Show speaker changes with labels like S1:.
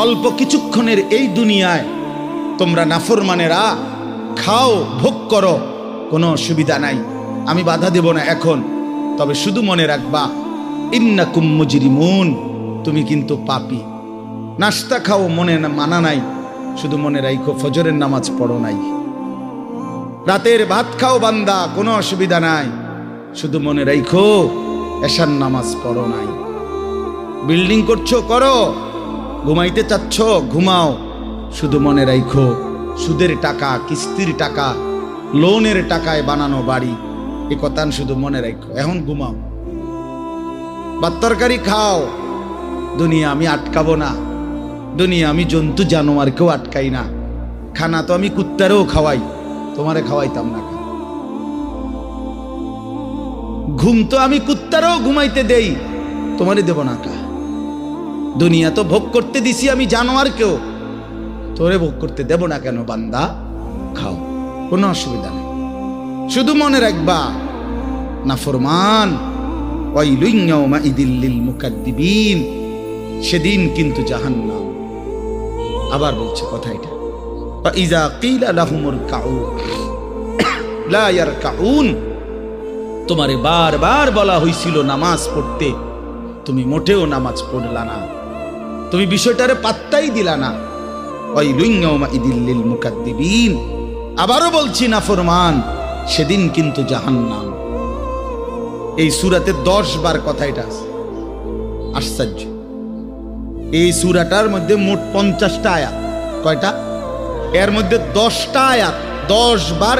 S1: অল্প কিছুক্ষণের এই দুনিয়ায় তোমরা নাফরমানেরা খাও, ভোগ করো, কোনো অসুবিধা নাই, আমি বাধা দেব না এখন। তবে শুধু মনে রাখবা, ইন্নাকুম মুজরিমুন, তুমি কিন্তু পাপী। নাস্তা খাও, মনে মানা নাই, শুধু মনে রাখো ফজরের নামাজ পড়ো নাই। রাতের ভাত খাও বান্দা, কোনো অসুবিধা নাই, শুধু মনে রাখো এশার নামাজ পড়ো নাই। বিল্ডিং করছো, করো, ঘুমাইতে চাচ্ছ, ঘুমাও, শুধু মনে রাখো সুদের টাকা, কিস্তির টাকা, লোনের টাকায় বানানো বাড়ি, এ কথা শুধু মনে রাখো। এখন ঘুমাও, ভাত তরকারি খাও। দুনিয়া আমি আটকাবো না, দুনিয়া আমি জন্তু জানোয়ারকেও আটকাই না। খানা তো আমি কুত্তারেও খাওয়াই, তোমারে খাওয়াইতাম না। ঘুম তো আমি কুত্তারেও ঘুমাইতে দেই, তোমারে দেব না কা। দুনিয়া তো ভোগ করতে দিছি আমি জানোয়ারকেও, তোরে ভোগ করতে দেব না কেন বান্দা? খাও, কোনো অসুবিধা নেই, শুধু মনে রাখবা নাফরমান ওয়াইলুন ইয়াউমাইযিল লিল মুকাদ্দিবিন, সেদিন কিন্তু জাহান্নাম। আবার বলছে কথা এটা, ফাইযা কিলা লাহুমুর কাউ লা ইয়ারকাউন, তোমারে বারবার বলা হয়েছিল নামাজ পড়তে, তুমি মোটেও নামাজ পড়লা না, তুমি বিষয়টারে পাত্তাই দিলা না। ওয়াইলুন ইয়াউমাইযিল লিল মুকাদ্দিবিন, আবারও বলছি নাফরমান, সেদিন কিন্তু জাহান্নাম। এই সূরাতে 10 বার কথা এটা আছে। আশ্চর্য, এই সূরাটার মধ্যে মোট 50টা আয়াত। কয়টা? এর মধ্যে 10টা আয়াত 10 বার